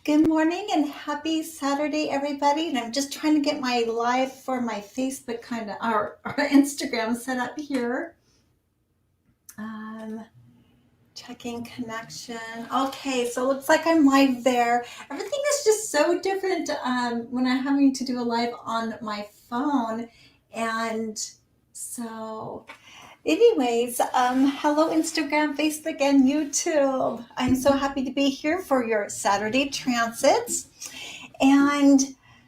Good morning and happy Saturday, everybody. And I'm just trying to get my live for my Facebook or Instagram set up here. Checking connection. Okay, so it looks like I'm live there. Everything is just so different when I'm having to do a live on my phone. And so anyways, hello Instagram, Facebook, and YouTube. I'm so happy to be here for your Saturday transits. And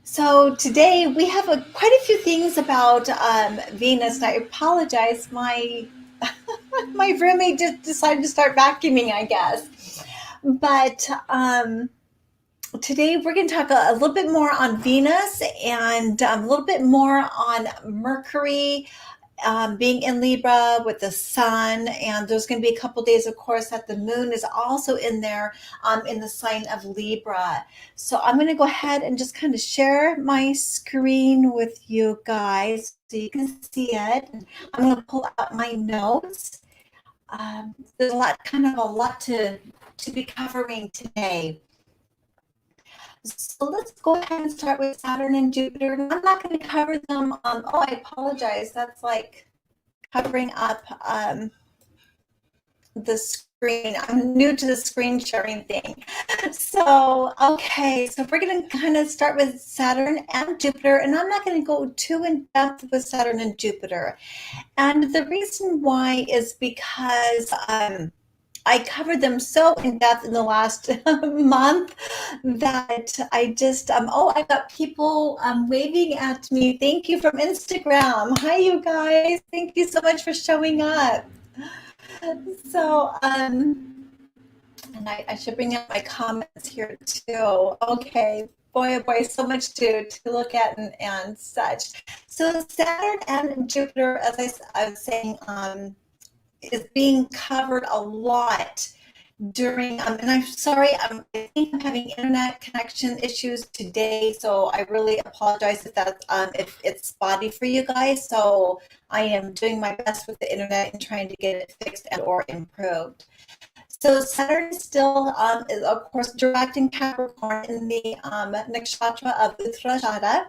so today we have quite a few things about Venus. And I apologize, my roommate just decided to start vacuuming, I guess. But today we're going to talk a little bit more on Venus and a little bit more on Mercury, being in Libra with the sun, and there's going to be a couple days, of course, that the moon is also in there in the sign of Libra. So I'm going to go ahead and just kind of share my screen with you guys so you can see it. I'm going to pull out my notes. There's a lot to be covering today. So let's go ahead and start with Saturn and Jupiter. And I'm not going to cover them. I apologize. That's like covering up the screen. I'm new to the screen sharing thing. So, okay. So we're going to kind of start with Saturn and Jupiter. And I'm not going to go too in depth with Saturn and Jupiter. And the reason why is because I covered them so in depth in the last month that I just, I got people waving at me. Thank you from Instagram. Hi, you guys. Thank you so much for showing up. So, and I should bring up my comments here too. Okay. Boy, oh boy, so much to look at and such. So Saturn and Jupiter, as I was saying, is being covered a lot during, and I'm sorry, I think I'm having internet connection issues today, so I really apologize if it's spotty for you guys. So I am doing my best with the internet and trying to get it fixed and or improved. So Saturn still is, of course, direct in Capricorn in the nakshatra of Uttarashada.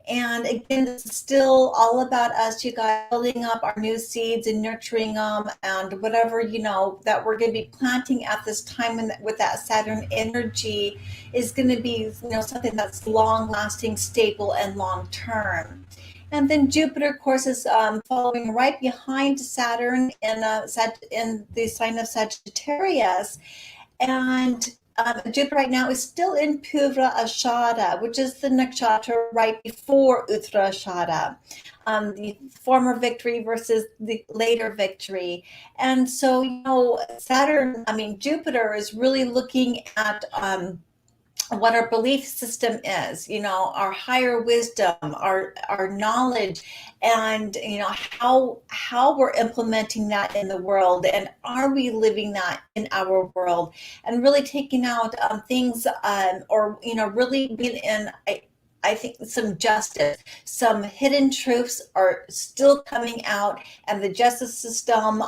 And again, this is still all about us, you guys, building up our new seeds and nurturing them, and whatever, that we're going to be planting at this time with that Saturn energy is going to be, something that's long lasting, stable, and long term. And then Jupiter, of course, is following right behind Saturn in the sign of Sagittarius. And Jupiter right now is still in Purva Ashada, which is the nakshatra right before Uttarashada, the former victory versus the later victory. And so, Jupiter is really looking at what our belief system is, our higher wisdom, our knowledge, and how we're implementing that in the world, and are we living that in our world, and really taking out things, or really being in I think some justice, some hidden truths are still coming out, and the justice system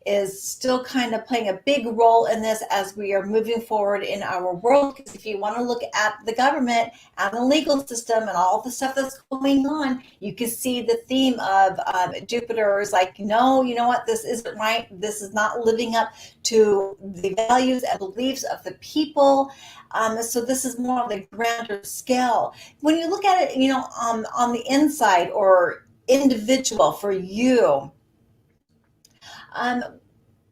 is still kind of playing a big role in this as we are moving forward in our world. Because if you want to look at the government and the legal system and all the stuff that's going on, you can see the theme of Jupiter is like, no, you know what, this isn't right. This is not living up to the values and beliefs of the people. So this is more on the grander scale. When you look at it, on the inside or individual for you, um,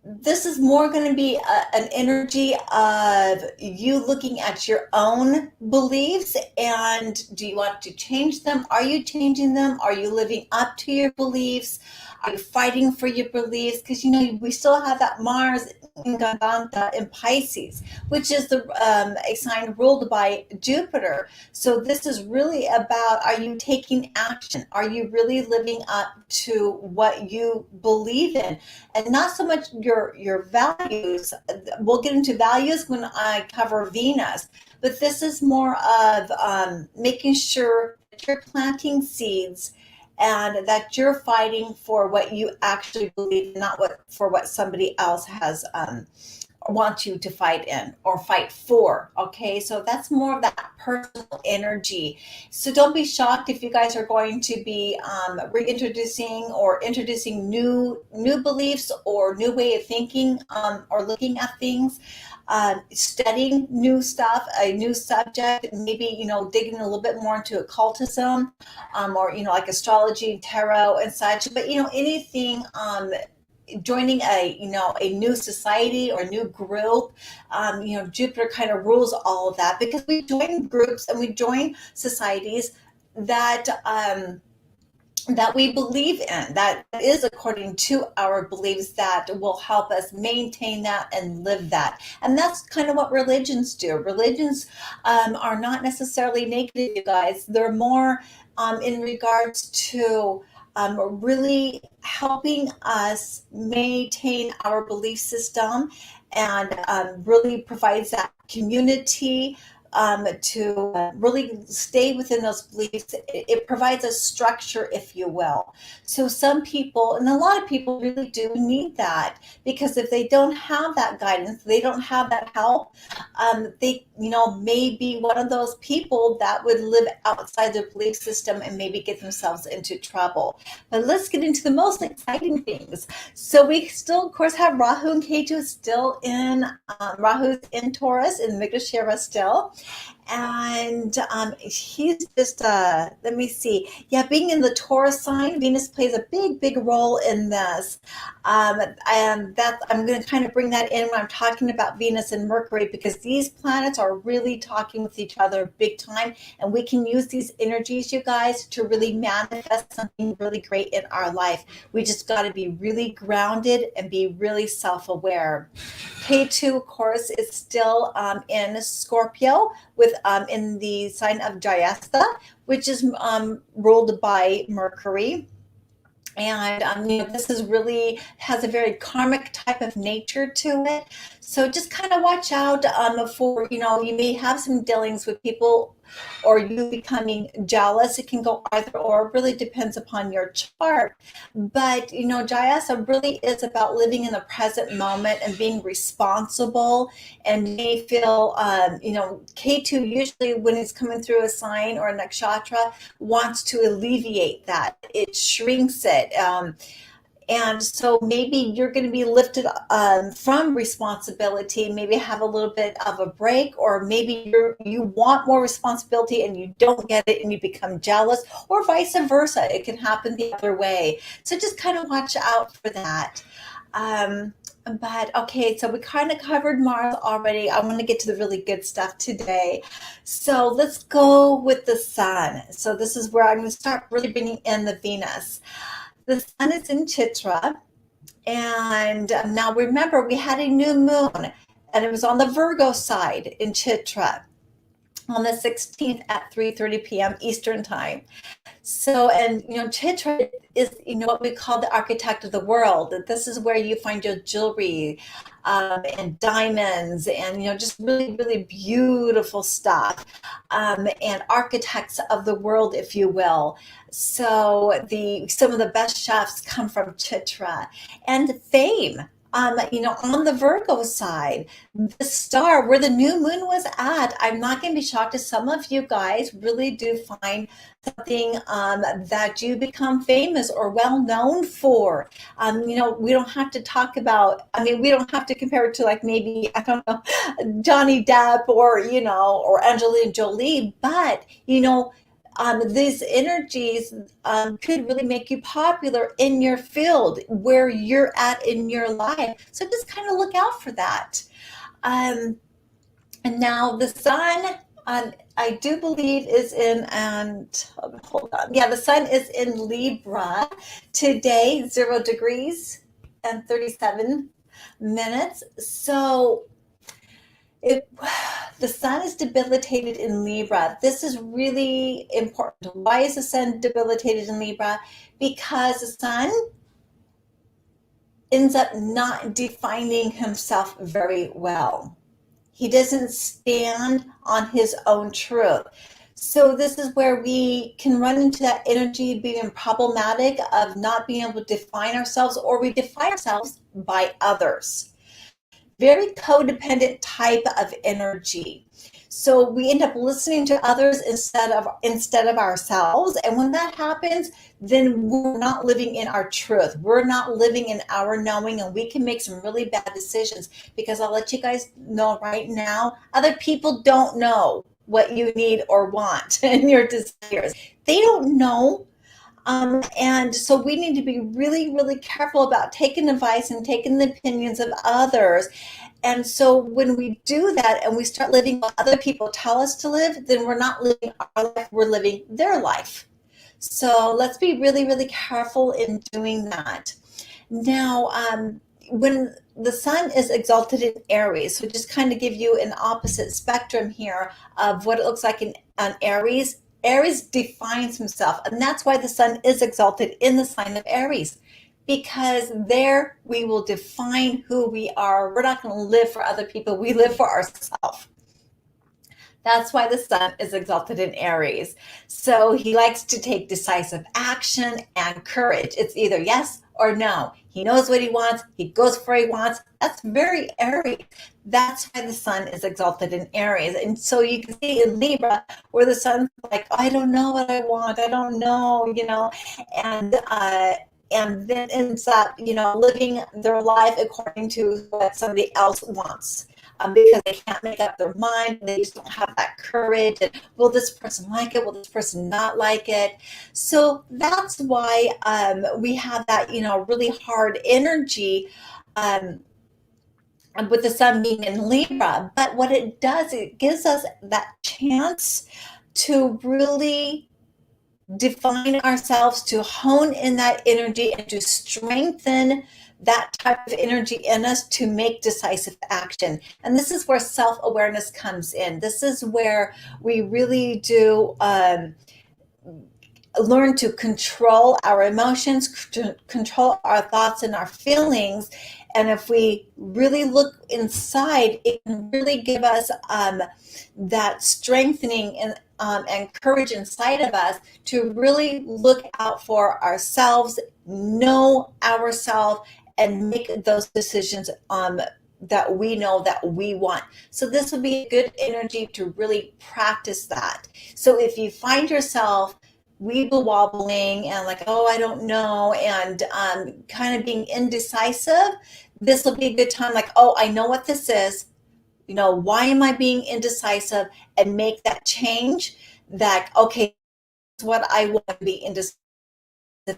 this is more going to be an energy of you looking at your own beliefs, and do you want to change them? Are you changing them? Are you living up to your beliefs? Are you fighting for your beliefs? Because we still have that Mars in Gandanta in Pisces, which is a sign ruled by Jupiter. So this is really about, are you taking action? Are you really living up to what you believe in? And not so much your values. We'll get into values when I cover Venus, but this is more of making sure that you're planting seeds and that you're fighting for what you actually believe, not for what somebody else has want you to fight in or fight for. Okay, so that's more of that personal energy. So don't be shocked if you guys are going to be reintroducing or introducing new beliefs or new way of thinking, or looking at things, studying new stuff, a new subject, maybe digging a little bit more into occultism, or like astrology, tarot, and such. But anything, joining a new society or new group. Jupiter kind of rules all of that, because we join groups and we join societies that that we believe in, that is according to our beliefs, that will help us maintain that and live that. And that's kind of what religions do. Religions are not necessarily negative, you guys. They're more in regards to really helping us maintain our belief system, and really provides that community to really stay within those beliefs. It provides a structure, if you will. So some people, and a lot of people, really do need that, because if they don't have that guidance, they don't have that help, they may be one of those people that would live outside their belief system and maybe get themselves into trouble. But let's get into the most exciting things. So we still, of course, have Rahu and Ketu still in, Rahu's in Taurus, in Mrigashira still. And he's just, let me see. Yeah, being in the Taurus sign, Venus plays a big role in this. And that I'm going to kind of bring that in when I'm talking about Venus and Mercury, because these planets are really talking with each other big time. And we can use these energies, you guys, to really manifest something really great in our life. We just got to be really grounded and be really self-aware. K2, of course, is still in Scorpio, with in the sign of Jayastha, which is ruled by Mercury. And this is really has a very karmic type of nature to it. So just kind of watch out for, you may have some dealings with people or you becoming jealous. It can go either or. It really depends upon your chart. But, Jayasa really is about living in the present moment and being responsible, and may feel, K2 usually when it's coming through a sign or a nakshatra wants to alleviate that. It shrinks it. And so maybe you're going to be lifted from responsibility, maybe have a little bit of a break, or maybe you want more responsibility and you don't get it and you become jealous, or vice versa. It can happen the other way. So just kind of watch out for that. But okay, so we kind of covered Mars already. I want to get to the really good stuff today. So let's go with the sun. So this is where I'm going to start really bringing in the Venus. The sun is in Chitra, and now remember we had a new moon, and it was on the Virgo side in Chitra on the 16th at 3:30 p.m. Eastern time. So, and Chitra is what we call the architect of the world. This is where you find your jewelry and diamonds, and just really, really beautiful stuff, and architects of the world, if you will. So some of the best chefs come from Chitra, and fame. On the Virgo side, the star where the new moon was at, I'm not going to be shocked if some of you guys really do find something that you become famous or well known for. We don't have to talk about, we don't have to compare it to, like, maybe, I don't know, Johnny Depp or Angelina Jolie, but these energies could really make you popular in your field where you're at in your life. So just kind of look out for that. And now the sun, I do believe is in, and hold on. Yeah, the sun is in Libra today, 0 degrees and 37 minutes. So the sun is debilitated in Libra. This is really important. Why is the sun debilitated in Libra? Because the sun ends up not defining himself very well. He doesn't stand on his own truth. So this is where we can run into that energy being problematic of not being able to define ourselves, or we define ourselves by others. Very codependent type of energy. So we end up listening to others instead of ourselves. And when that happens, then we're not living in our truth. We're not living in our knowing, and we can make some really bad decisions, because I'll let you guys know right now, other people don't know what you need or want and your desires. They don't know. And so we need to be really, really careful about taking advice and taking the opinions of others. And so when we do that and we start living what other people tell us to live, then we're not living our life, we're living their life. So let's be really, really careful in doing that. Now, when the sun is exalted in Aries, so just kind of give you an opposite spectrum here of what it looks like in Aries. Aries defines himself, and that's why the sun is exalted in the sign of Aries, because there we will define who we are. We're not going to live for other people. We live for ourselves. That's why the sun is exalted in Aries. So he likes to take decisive action and courage. It's either yes or no. He knows what he wants. He goes for what he wants. That's very Aries. That's why the sun is exalted in Aries. And so you can see in Libra where the sun's like, I don't know what I want. I don't know, and then ends up, living their life according to what somebody else wants. Because they can't make up their mind. They just don't have that courage. And will this person like it? Will this person not like it? So that's why we have that, really hard energy with the sun being in Libra. But what it does, it gives us that chance to really define ourselves, to hone in that energy, and to strengthen that type of energy in us to make decisive action. And this is where self-awareness comes in. This is where we really do learn to control our emotions, to control our thoughts and our feelings, And if we really look inside, it can really give us that strengthening and courage inside of us to really look out for ourselves, know ourselves, and make those decisions that we know that we want. So this would be a good energy to really practice that. So if you find yourself weeble wobbling and like, oh, I don't know, and kind of being indecisive, this will be a good time. Like, oh, I know what this is. Why am I being indecisive? And make that change. That okay, that's what I want to be indecisive,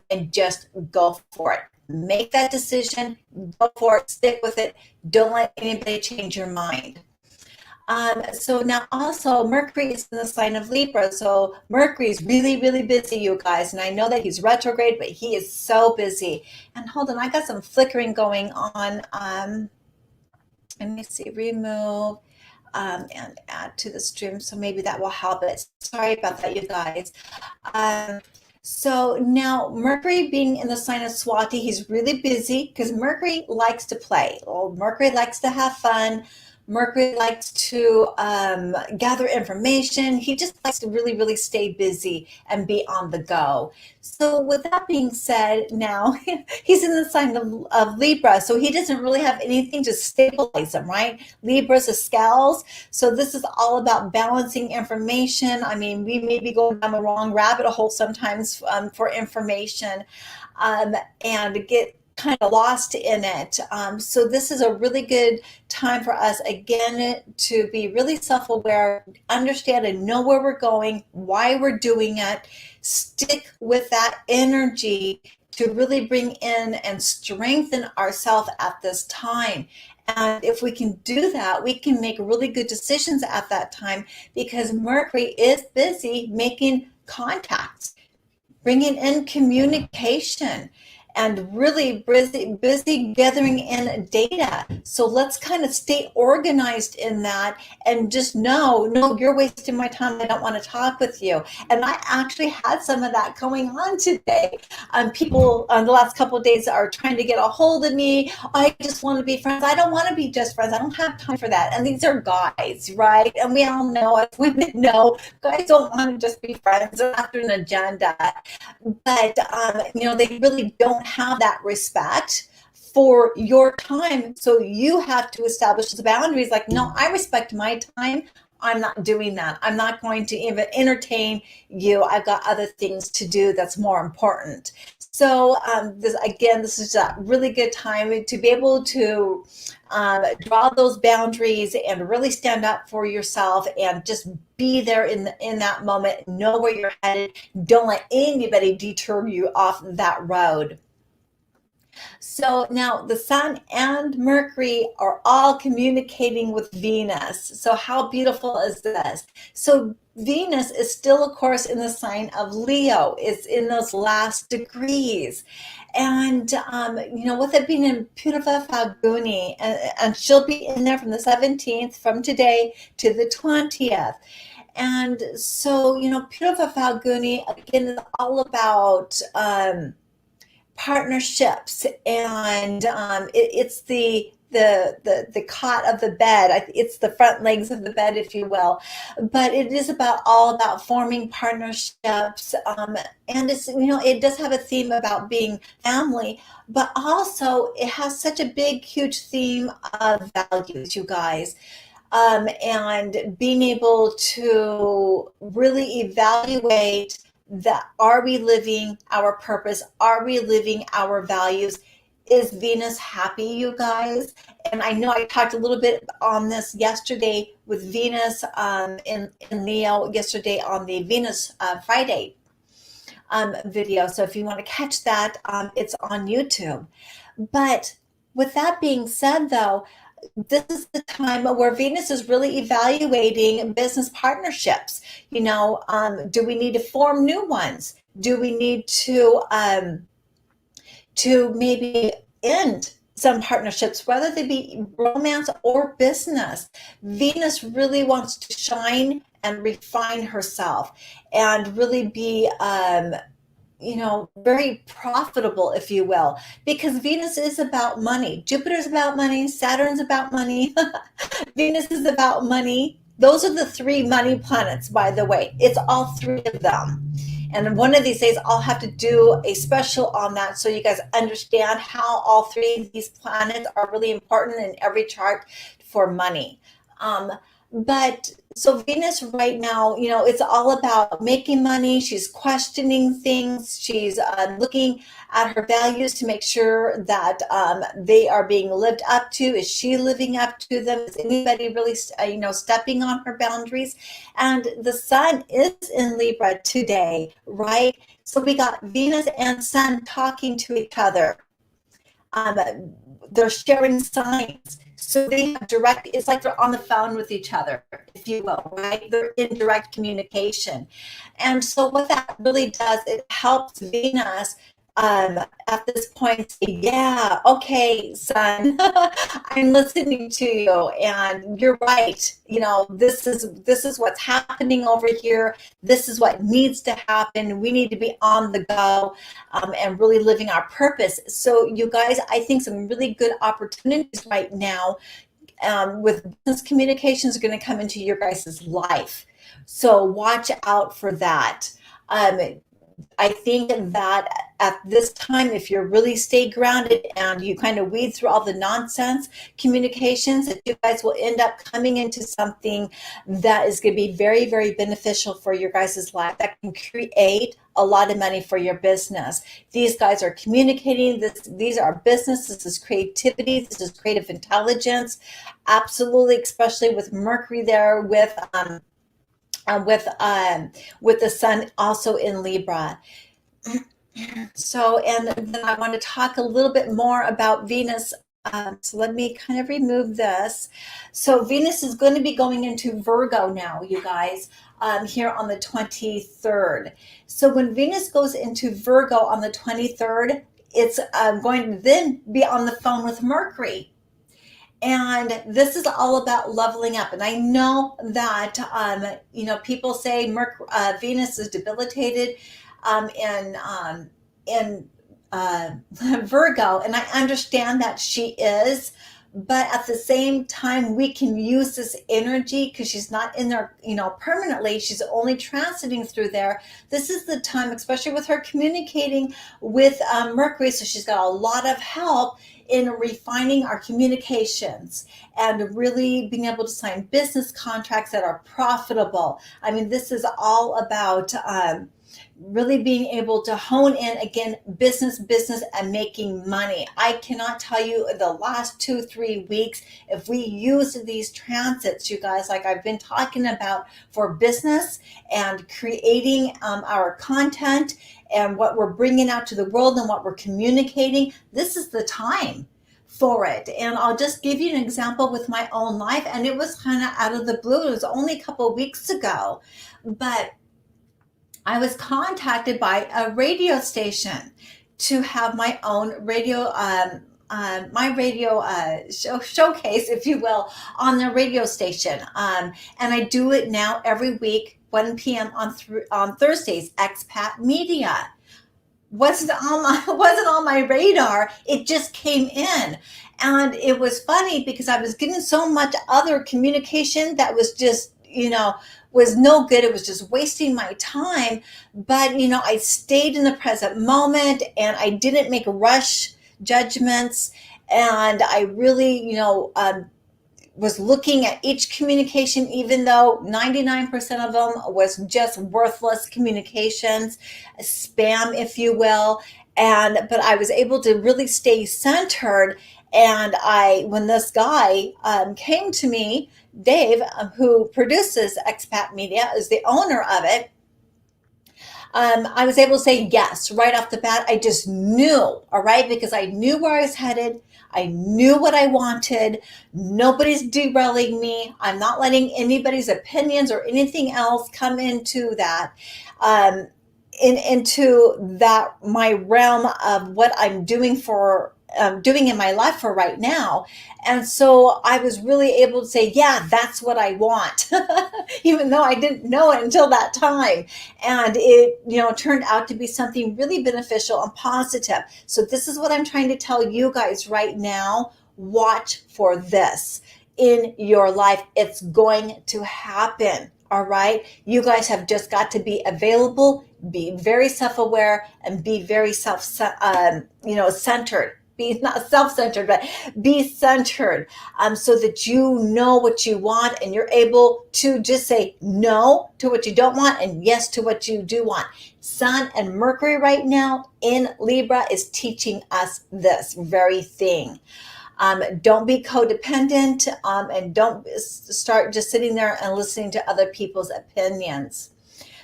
and just go for it. Make that decision, go for it, stick with it. Don't let anybody change your mind. So now also Mercury is in the sign of Libra. So Mercury is really, really busy, you guys. And I know that he's retrograde, but he is so busy. And hold on, I got some flickering going on. Let me see, remove and add to the stream. So maybe that will help it. Sorry about that, you guys. So now Mercury being in the sign of Swati, he's really busy because Mercury likes to play. Well, Mercury likes to have fun. Mercury likes to gather information. He just likes to really, really stay busy and be on the go. So with that being said, now he's in the sign of Libra, so he doesn't really have anything to stabilize him, right? Libra's a scales, so this is all about balancing information. I mean, we may be going down the wrong rabbit hole sometimes for information and get kind of lost in it. So this is a really good time for us, again, to be really self-aware, understand and know where we're going, why we're doing it, stick with that energy to really bring in and strengthen ourselves at this time. And if we can do that, we can make really good decisions at that time because Mercury is busy making contacts, bringing in communication, and really busy gathering in data. So let's kind of stay organized in that and just know, no, you're wasting my time. I don't want to talk with you. And I actually had some of that going on today. People the last couple of days are trying to get a hold of me. I just want to be friends. I don't want to be just friends. I don't have time for that. And these are guys, right? And we all know, as women know, guys don't want to just be friends. They're after an agenda. But, they really don't have that respect for your time. So you have to establish the boundaries. Like, no, I respect my time. I'm not doing that. I'm not going to even entertain you. I've got other things to do that's more important. So this is a really good time to be able to draw those boundaries and really stand up for yourself and just be there in that moment. Know where you're headed. Don't let anybody deter you off that road. So now the Sun and Mercury are all communicating with Venus. So how beautiful is this? So Venus is still, of course, in the sign of Leo. It's in those last degrees. And, with it being in Purva Falguni, and she'll be in there from the 17th, from today to the 20th. And so, Purva Falguni, again, is all about partnerships, and it's the cot of the bed. It's the front legs of the bed, if you will. But it is all about forming partnerships, and it does have a theme about being family, but also it has such a big, huge theme of values, you guys. And being able to really evaluate that, are we living our purpose? Are we living our values? Is Venus happy, you guys? And I know I talked a little bit on this yesterday with Venus in Leo, yesterday on the Venus Friday video. So if you want to catch that, it's on YouTube. But with that being said, though, this is the time where Venus is really evaluating business partnerships. Do we need to form new ones? Do we need to maybe end some partnerships, whether they be romance or business? Venus really wants to shine and refine herself and really be very profitable, if you will, because Venus is about money. Jupiter's about money. Saturn's about money. Venus is about money. Those are the three money planets, by the way. It's all three of them. And one of these days, I'll have to do a special on that so you guys understand how all three of these planets are really important in every chart for money. But so Venus right now, it's all about making money. She's questioning things. She's looking at her values to make sure that they are being lived up to. Is she living up to them? Is anybody really, stepping on her boundaries? And the sun is in Libra today, right? So we got Venus and Sun talking to each other. Um, they're sharing signs. So they have direct, it's like they're on the phone with each other, if you will, right? They're in direct communication. And so what that really does, it helps Venus at this point say, yeah, okay, son, I'm listening to you, and you're right. This is what's happening over here. This is what needs to happen. We need to be on the go and really living our purpose. So you guys, I think some really good opportunities right now with business communications are going to come into your guys' life. So watch out for that. I think that at this time, if you really stay grounded and you kind of weed through all the nonsense communications, that you guys will end up coming into something that is going to be very, very beneficial for your guys' life, that can create a lot of money for your business. These guys are communicating. These are business. This is creativity. This is creative intelligence. Absolutely, especially with Mercury there with the sun also in Libra. So, and then I want to talk a little bit more about Venus. So let me kind of remove this. So Venus is going to be going into Virgo now, you guys, here on the 23rd. So when Venus goes into Virgo on the 23rd, it's going to then be on the phone with Mercury. And this is all about leveling up. And I know that, people say Venus is debilitated in Virgo. And I understand that she is. But at the same time, we can use this energy because she's not in there, permanently. She's only transiting through there. This is the time, especially with her communicating with Mercury. So she's got a lot of help in refining our communications and really being able to sign business contracts that are profitable. I mean, this is all about really being able to hone in, again, business, and making money. I cannot tell you the last 2-3 weeks, if we use these transits, you guys, like I've been talking about for business and creating our content and what we're bringing out to the world and what we're communicating, this is the time for it. And I'll just give you an example with my own life. And it was kind of out of the blue. It was only a couple of weeks ago, but I was contacted by a radio station to have my own radio, showcase, if you will, on their radio station. And I do it now every week, 1 p.m. on Thursdays, Expat Media. Wasn't on my radar. It just came in. And it was funny because I was getting so much other communication that was just, was no good. It was just wasting my time. But, I stayed in the present moment and I didn't make rush judgments. And I really, was looking at each communication, even though 99% of them was just worthless communications, spam, if you will. But I was able to really stay centered. And when this guy came to me, Dave, who produces Expat Media, is the owner of it, I was able to say yes right off the bat. I just knew, all right, because I knew where I was headed. I knew what I wanted. Nobody's derailing me. I'm not letting anybody's opinions or anything else come into that, into that my realm of what I'm doing for doing in my life for right now. And so I was really able to say, yeah, that's what I want, even though I didn't know it until that time. And it, turned out to be something really beneficial and positive. So this is what I'm trying to tell you guys right now. Watch for this in your life. It's going to happen. All right. You guys have just got to be available, be very self-aware, and be very centered. Be not self-centered, but be centered, so that you know what you want and you're able to just say no to what you don't want and yes to what you do want. Sun and Mercury right now in Libra is teaching us this very thing. Don't be codependent, and don't start just sitting there and listening to other people's opinions.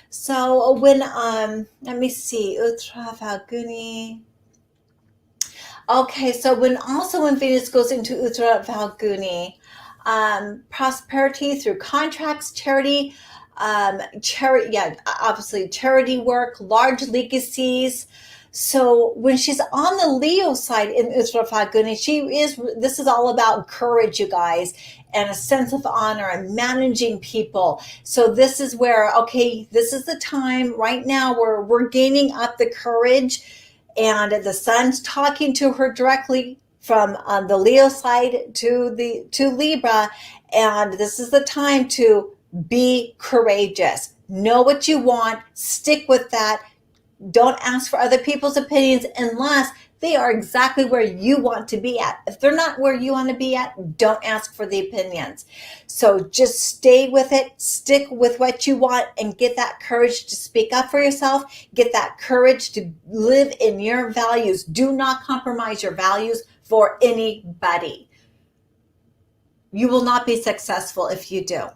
So when, let me see, Uttra Falguni. Okay, so when Venus goes into Uttara Falguni, prosperity through contracts, charity, obviously charity work, large legacies. So when she's on the Leo side in Uttara Falguni, this is all about courage, you guys, and a sense of honor and managing people. So this is where, okay, this is the time right now where we're gaining up the courage, and the sun's talking to her directly from the Leo side to Libra. And this is the time to be courageous. Know what you want, stick with that. Don't ask for other people's opinions unless they are exactly where you want to be at. If they're not where you want to be at, don't ask for the opinions. So just stay with it, stick with what you want, and get that courage to speak up for yourself. Get that courage to live in your values. Do not compromise your values for anybody. You will not be successful if you do.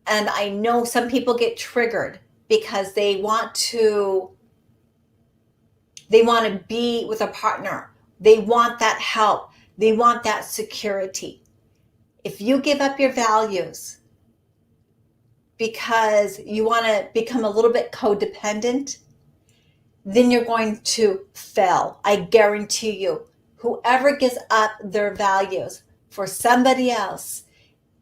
And I know some people get triggered because they want to be with a partner. They want that help. They want that security. If you give up your values because you want to become a little bit codependent, then you're going to fail. I guarantee you. Whoever gives up their values for somebody else,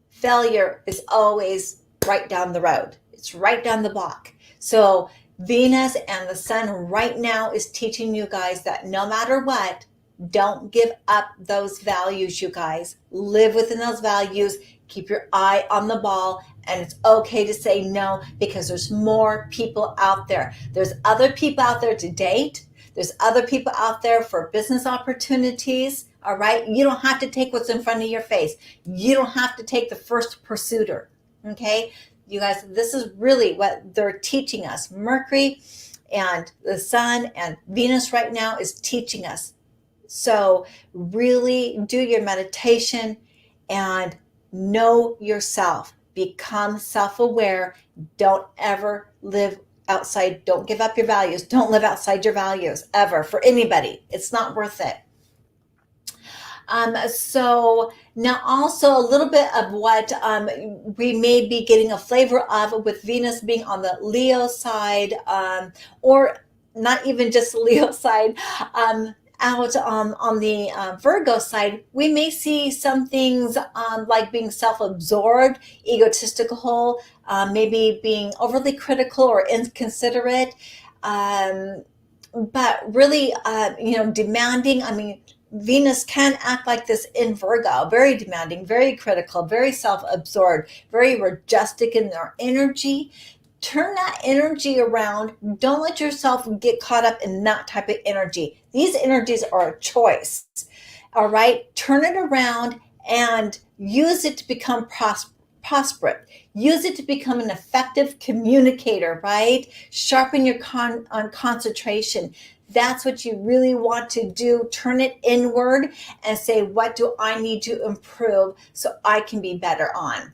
failure is always right down the road. It's right down the block. So Venus and the sun right now is teaching you guys that no matter what, don't give up those values, you guys. Live within those values. Keep your eye on the ball. And it's okay to say no, because there's more people out there. There's other people out there to date. There's other people out there for business opportunities. All right. You don't have to take what's in front of your face. You don't have to take the first pursuiter. Okay. You guys, this is really what they're teaching us. Mercury and the sun and Venus right now is teaching us. So really do your meditation and know yourself. Become self-aware. Don't ever live outside. Don't give up your values. Don't live outside your values ever for anybody. It's not worth it. So now also a little bit of what we may be getting a flavor of with Venus being on the Leo side, or not even just the Leo side, out on the Virgo side, we may see some things like being self-absorbed, egotistical, maybe being overly critical or inconsiderate, but really, demanding. I mean, Venus can act like this in Virgo, very demanding, very critical, very self-absorbed, very majestic in their energy. Turn that energy around. Don't let yourself get caught up in that type of energy. These energies are a choice. All right. Turn it around and use it to become prosperous. Use it to become an effective communicator, right? Sharpen your concentration. That's what you really want to do. Turn it inward and say, what do I need to improve so I can be better on?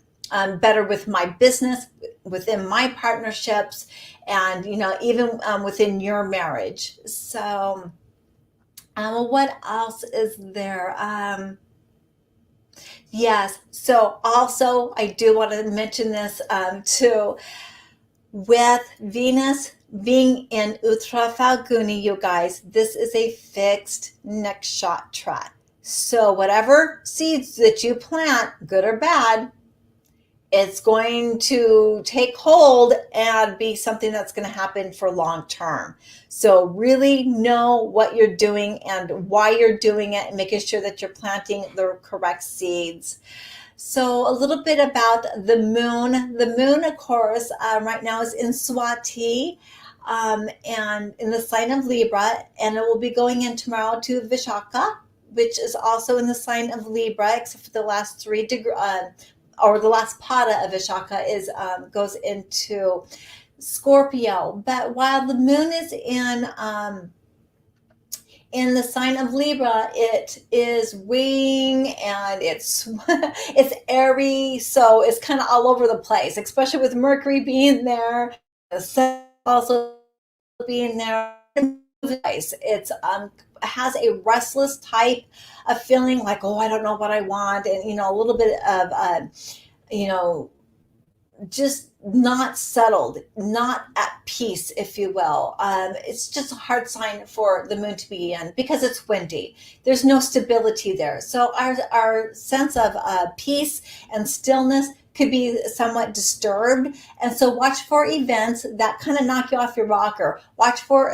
Better with my business, within my partnerships, and even within your marriage. So what else is there? Yes. So also I do want to mention this too. With Venus being in Uttara Falguni, you guys, this is a fixed nakshatra. So whatever seeds that you plant, good or bad, it's going to take hold and be something that's going to happen for long term. So really know what you're doing and why you're doing it, and making sure that you're planting the correct seeds. So a little bit about the moon. The moon, of course, right now is in Swati, and in the sign of Libra, and it will be going in tomorrow to Vishaka, which is also in the sign of Libra, except for the last 3 degrees, or the last pada of Vishaka is goes into Scorpio. But while the moon is in the sign of Libra, it is wing and it's it's airy, so it's kind of all over the place, especially with Mercury being there, the sun also being there. It's has a restless type of feeling, like, oh, I don't know what I want, and a little bit of you know just not settled, not at peace, if you will. It's just a hard sign for the moon to be in because it's windy. There's no stability there. So our sense of peace and stillness could be somewhat disturbed. And so watch for events that kind of knock you off your rocker. Watch for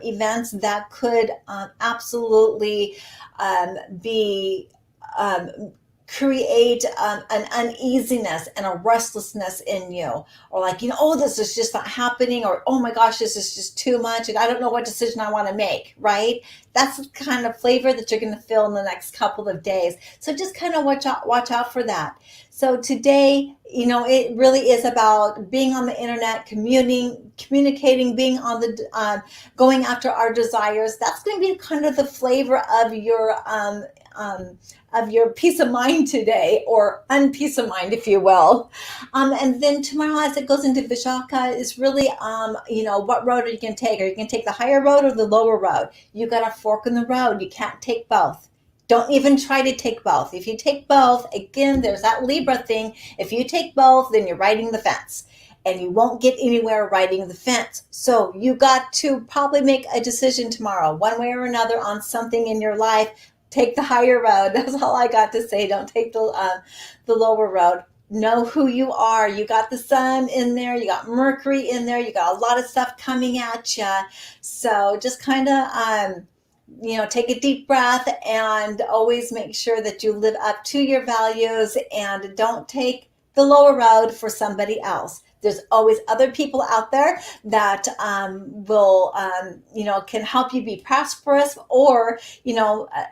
events that could absolutely be create an uneasiness and a restlessness in you, or like, oh, this is just not happening, or oh my gosh, this is just too much and I don't know what decision I want to make, right? That's the kind of flavor that you're going to feel in the next couple of days. So just kind of watch out for that. So today, it really is about being on the internet, communicating, being on the going after our desires. That's going to be kind of the flavor of your peace of mind today, or unpeace of mind, if you will. And then tomorrow, as it goes into Vishaka, is really, what road are you going to take? Are you going to take the higher road or the lower road? You got a fork in the road. You can't take both. Don't even try to take both. If you take both, again, there's that Libra thing. If you take both, then you're riding the fence, and you won't get anywhere riding the fence. So you got to probably make a decision tomorrow, one way or another, on something in your life. Take the higher road. That's all I got to say. Don't take the lower road. Know who you are. You got the sun in there. You got Mercury in there. You got a lot of stuff coming at you. So just kind of, take a deep breath, and always make sure that you live up to your values, and don't take the lower road for somebody else. There's always other people out there that will, can help you be prosperous, or,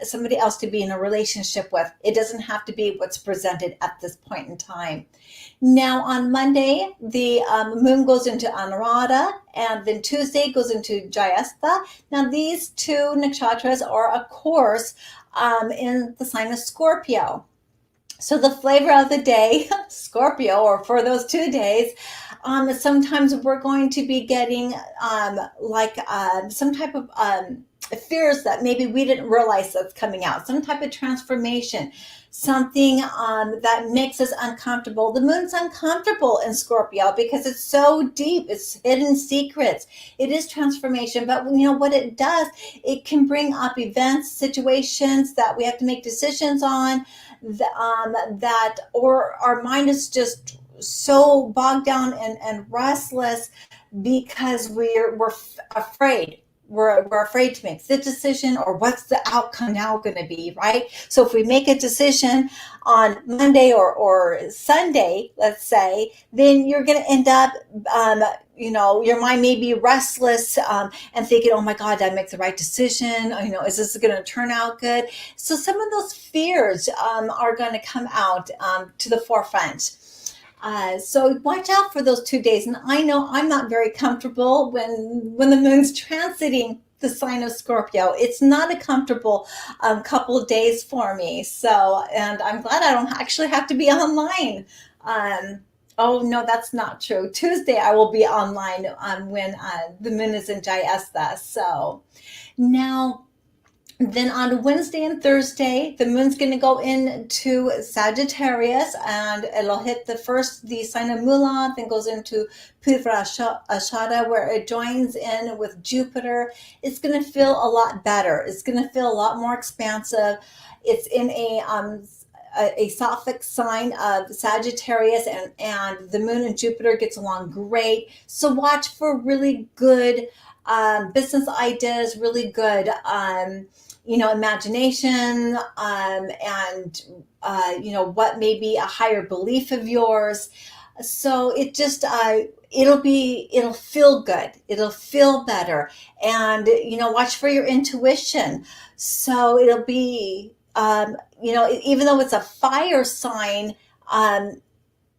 somebody else to be in a relationship with. It doesn't have to be what's presented at this point in time. Now, on Monday, the moon goes into Anuradha, and then Tuesday goes into Jayastha. Now, these 2 nakshatras are, of course, in the sign of Scorpio. So the flavor of the day, Scorpio, or for those 2 days, sometimes we're going to be getting some type of fears that maybe we didn't realize that's coming out, some type of transformation, something that makes us uncomfortable. The moon's uncomfortable in Scorpio because it's so deep. It's hidden secrets. It is transformation, but what it does, it can bring up events, situations that we have to make decisions on, or our mind is just so bogged down and restless because we're afraid. We're afraid to make the decision, or what's the outcome now going to be, right? So if we make a decision on Monday or Sunday, let's say, then you're going to end up, your mind may be restless and thinking, oh my God, did I make the right decision? Is this going to turn out good? So some of those fears are going to come out to the forefront. So watch out for those 2 days. And I know I'm not very comfortable when the moon's transiting the sign of Scorpio. It's not a comfortable couple of days for me. So, and I'm glad I don't actually have to be online. Oh, no, that's not true. Tuesday I will be online when the moon is in Jayastha. So now, Then on Wednesday and Thursday, the moon's going to go into Sagittarius and it'll hit the sign of Mula, then goes into Purva Ashada where it joins in with Jupiter. It's going to feel a lot better. It's going to feel a lot more expansive. It's in a Sophic sign of Sagittarius, and the moon and Jupiter gets along great. So watch for really good business ideas, really good imagination, and what may be a higher belief of yours. So it'll feel good, it'll feel better, and watch for your intuition. So it'll be even though it's a fire sign, um,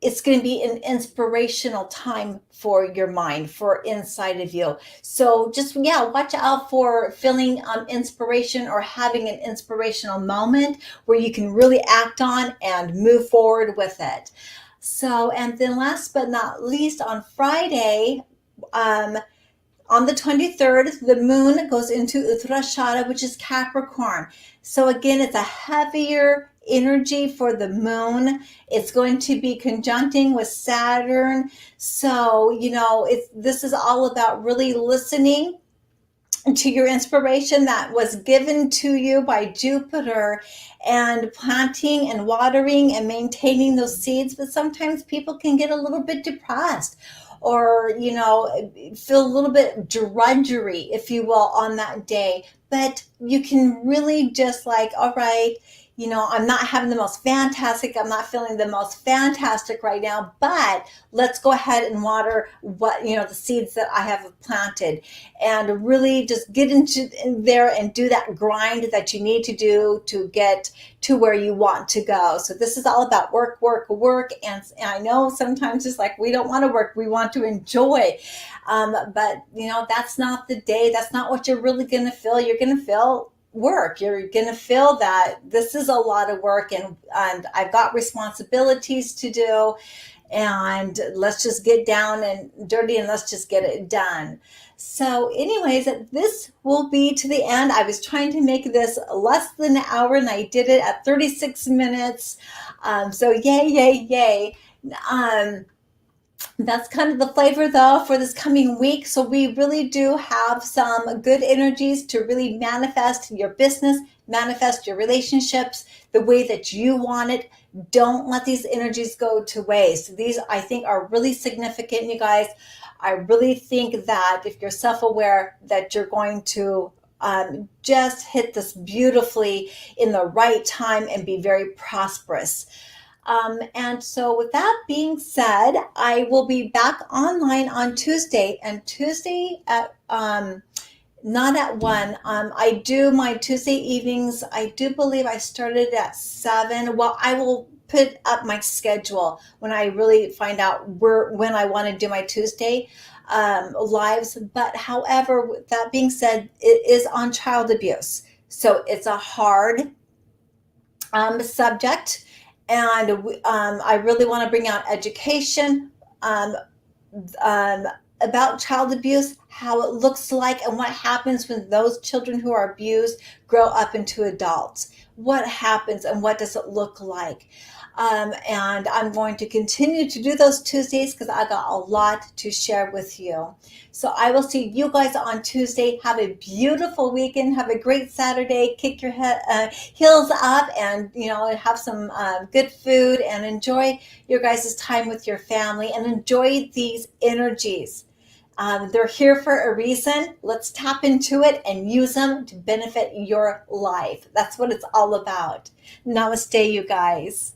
it's going to be an inspirational time for your mind, for inside of you. So just, yeah, watch out for feeling inspiration or having an inspirational moment where you can really act on and move forward with it. So, and then last but not least, on Friday, um, on the 23rd, the moon goes into Uttarashada, which is Capricorn. So again, it's a heavier energy for the moon. It's going to be conjuncting with Saturn. So, this is all about really listening to your inspiration that was given to you by Jupiter and planting and watering and maintaining those seeds. But sometimes people can get a little bit depressed or, feel a little bit drudgery, if you will, on that day. But you can really just like, all right, I'm not having the most fantastic, I'm not feeling the most fantastic right now, but let's go ahead and water the seeds that I have planted and really just get into there and do that grind that you need to do to get to where you want to go. So this is all about work, work, work. And I know sometimes it's like, we don't want to work, we want to enjoy. But that's not the day. That's not what you're really going to feel. You're going to feel work. You're going to feel that this is a lot of work and I've got responsibilities to do, and let's just get down and dirty and let's just get it done. So anyways, this will be to the end. I was trying to make this less than an hour and I did it at 36 minutes. So yay, yay, yay. That's kind of the flavor though for this coming week. So we really do have some good energies to really manifest your business, manifest your relationships the way that you want it. Don't let these energies go to waste. These, I think, are really significant, you guys. I really think that if you're self-aware, that you're going to just hit this beautifully in the right time and be very prosperous. And so with that being said, I will be back online on Tuesday, and Tuesday at not at 1. I do my Tuesday evenings. I do believe I started at 7. Well, I will put up my schedule when I really find out when I want to do my Tuesday lives. But however, with that being said, it is on child abuse. So it's a hard subject. And I really want to bring out education about child abuse, how it looks like, and what happens when those children who are abused grow up into adults. What happens and what does it look like? And I'm going to continue to do those Tuesdays because I got a lot to share with you. So I will see you guys on Tuesday. Have a beautiful weekend. Have a great Saturday. Kick your heels up and, have some good food and enjoy your guys' time with your family and enjoy these energies. They're here for a reason. Let's tap into it and use them to benefit your life. That's what it's all about. Namaste, you guys.